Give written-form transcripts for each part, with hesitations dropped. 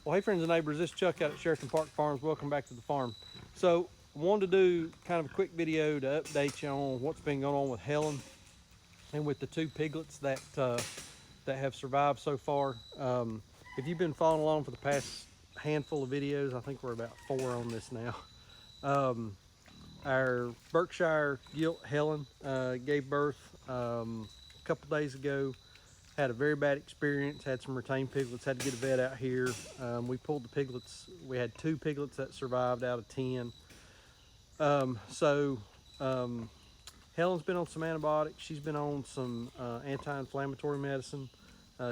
Well, hey friends and neighbors, this is Chuck out at Sheraton Park Farms. Welcome back to the farm. So, I wanted to do kind of a quick video to update you on what's been going on with Helen and with the two piglets that have survived so far. If you've been following along for the past handful of videos, I think we're about 4 on this now. Our Berkshire gilt Helen gave birth a couple days ago. Had a very bad experience, had some retained piglets, had to get a vet out here. We pulled the piglets. We had 2 piglets that survived out of 10. Helen's been on some antibiotics. She's been on some anti-inflammatory medicine.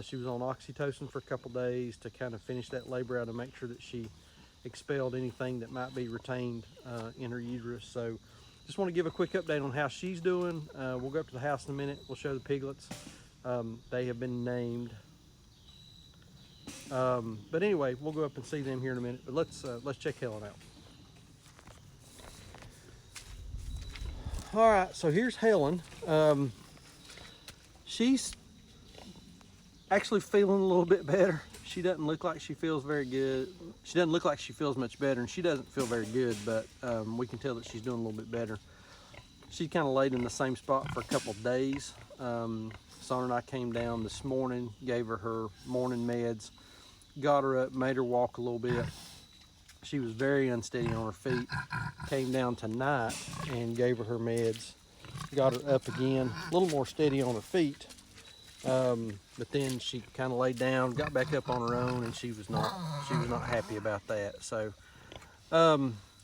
She was on oxytocin for a couple days to kind of finish that labor out and make sure that she expelled anything that might be retained in her uterus. So just want to give a quick update on how she's doing. We'll go up to the house in a minute. We'll show the piglets. They have been named. But anyway, we'll go up and see them here in a minute. But let's check Helen out. All right, so here's Helen. She's actually feeling a little bit better. She doesn't look like she feels very good. She doesn't look like she feels much better, and she doesn't feel very good, but we can tell that she's doing a little bit better. She kind of laid in the same spot for a couple of days. Son and I came down this morning, gave her morning meds, got her up, made her walk a little bit. She was very unsteady on her feet. Came down tonight and gave her meds, got her up again, a little more steady on her feet. But then she kind of laid down, got back up on her own, and she was not happy about that. So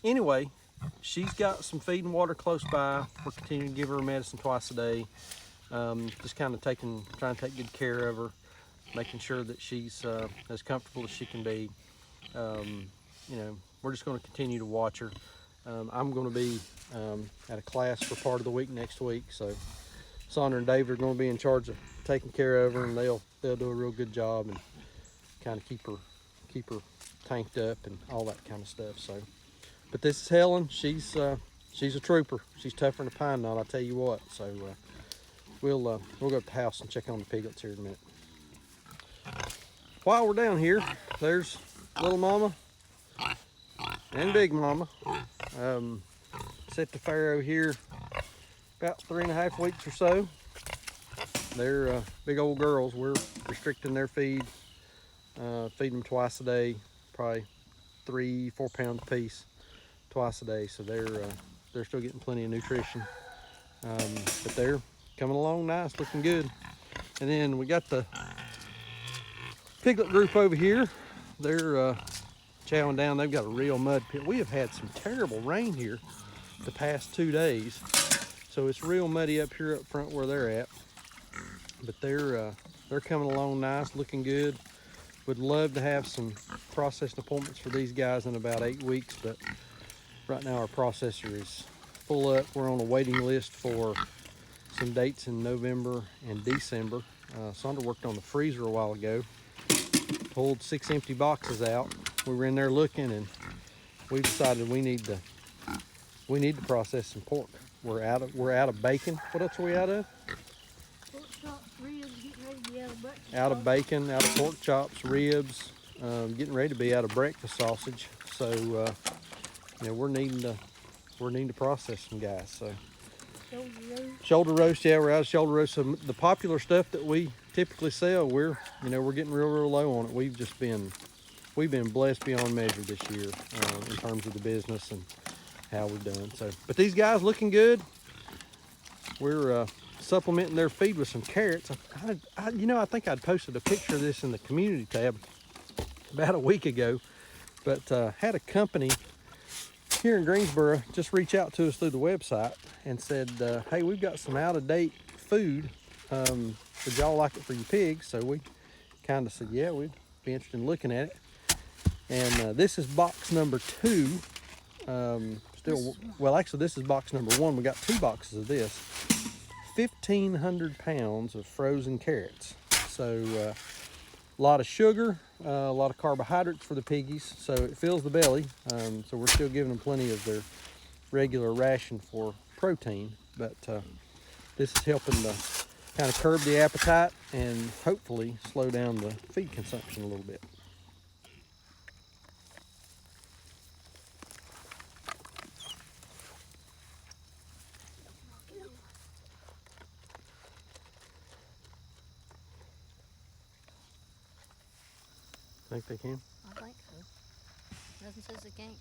anyway, she's got some feed and water close by. We're continuing to give her medicine twice a day. Just kind of trying to take good care of her, making sure that she's as comfortable as she can be. We're just going to continue to watch her. I'm going to be at a class for part of the week next week, so Sandra and David are going to be in charge of taking care of her, and they'll do a real good job and kind of keep her tanked up and all that kind of stuff. So, but this is Helen. She's a trooper. She's tougher than a pine knot, I tell you what. So we'll go up to the house and check on the piglets here in a minute. While we're down here, there's little mama and big mama. Set the farrow here about 3.5 weeks or so. They're big old girls. We're restricting their feed, feeding them twice a day, probably 3-4 pounds a piece twice a day. So they're still getting plenty of nutrition, but they're coming along nice, looking good. And then we got the piglet group over here. They're chowing down. They've got a real mud pit. We have had some terrible rain here the past 2 days, so it's real muddy up here up front where they're at. But they're coming along nice, looking good. Would love to have some processing appointments for these guys in about 8 weeks, but right now our processor is full up. We're on a waiting list for some dates in November and December. Sandra worked on the freezer a while ago, pulled 6 empty boxes out. We were in there looking, and we decided we need to process some pork. We're out of bacon. What else are we out of? Pork chops, ribs, getting ready to be out of breakfast. Out of bacon, out of pork chops, ribs, getting ready to be out of breakfast sausage. So we're needing to process some guys. So shoulder roast, yeah, we're out of shoulder roast. So the popular stuff that we typically sell, we're getting real low on it. We've been blessed beyond measure this year in terms of the business and how we've done. So, but these guys looking good. We're supplementing their feed with some carrots. I think I'd posted a picture of this in the community tab about a week ago, but had a company here in Greensboro just reach out to us through the website and said, hey, we've got some out-of-date food. Would y'all like it for your pigs? So we kind of said, yeah, we'd be interested in looking at it. And this is box number 2. Actually, this is box number 1. We got 2 boxes of this. 1,500 pounds of frozen carrots. So a lot of sugar, a lot of carbohydrates for the piggies, so it fills the belly. So we're still giving them plenty of their regular ration for protein, but this is helping to kind of curb the appetite and hopefully slow down the feed consumption a little bit. Think they can? I think so. Nothing says they can't.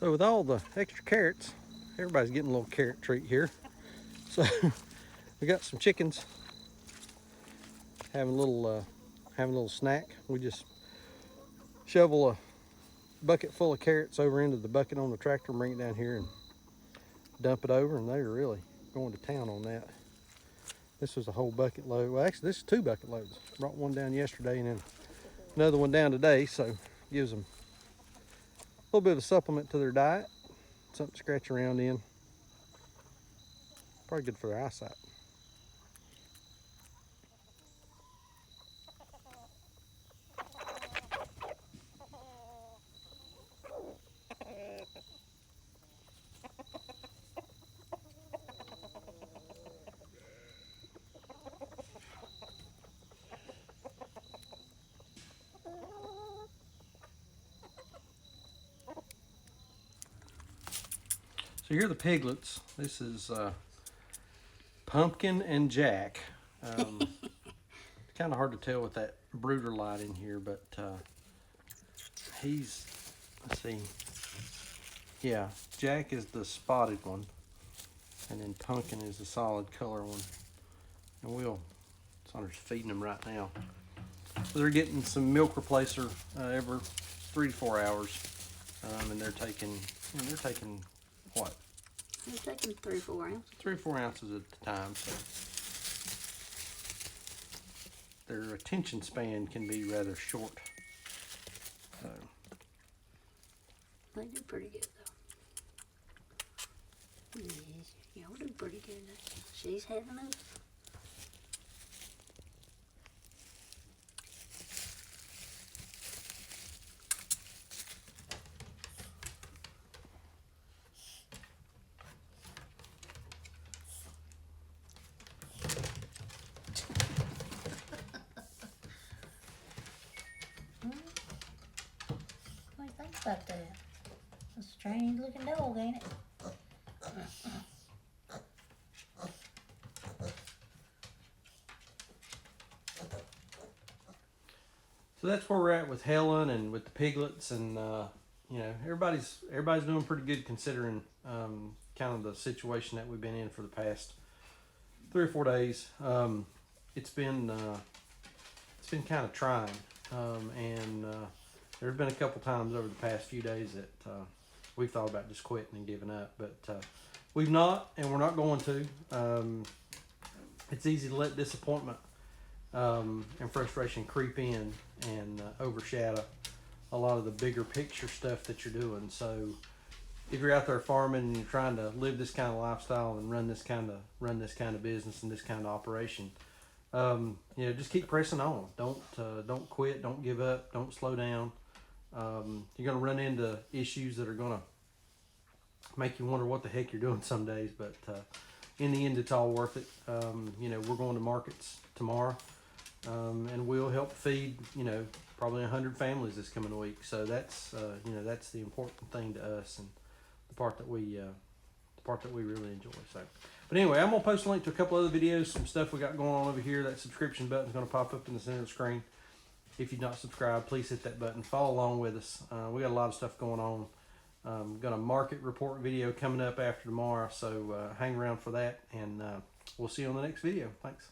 So with all the extra carrots, everybody's getting a little carrot treat here. So we got some chickens having a little snack. We just shovel a bucket full of carrots over into the bucket on the tractor, bring it down here and dump it over, and they're really going to town on that. This was a whole bucket load. Well, actually, this is 2 bucket loads. Brought one down yesterday and then another one down today, so gives them a little bit of a supplement to their diet, something to scratch around in. Probably good for their eyesight. So here are the piglets. This is Pumpkin and Jack. It's kind of hard to tell with that brooder light in here, but he's, let's see, yeah, Jack is the spotted one, and then Pumpkin is the solid color one. And Saunders feeding them right now. So they're getting some milk replacer every 3 to 4 hours, and they're taking what? They're taking 3 or 4 ounces. 3 or 4 ounces at a time. So their attention span can be rather short. So They do pretty good though. Yes, y'all do pretty good. She's had enough. What do you think about that? It's a strange looking dog, ain't it? So that's where we're at with Helen and with the piglets, and you know, everybody's doing pretty good considering kind of the situation that we've been in for the past 3 or 4 days. It's been kind of trying, and there have been a couple times over the past few days that we've thought about just quitting and giving up, but we've not, and we're not going to. It's easy to let disappointment and frustration creep in and overshadow a lot of the bigger picture stuff that you're doing. So if you're out there farming and you're trying to live this kind of lifestyle and run this kind of business and this kind of operation, you know, just keep pressing on. Don't quit. Don't give up. Don't slow down. You're going to run into issues that are going to make you wonder what the heck you're doing some days, but in the end, it's all worth it. You know, we're going to markets tomorrow, and we'll help feed, you know, probably 100 families this coming week. So that's you know, that's the important thing to us, and the part that we really enjoy. So, but anyway, I'm gonna post a link to a couple other videos, some stuff we got going on over here. That subscription button's gonna pop up in the center of the screen. If you've not subscribed, please hit that button. Follow along with us. We got a lot of stuff going on. Got a market report video coming up after tomorrow, so hang around for that, and we'll see you on the next video. Thanks.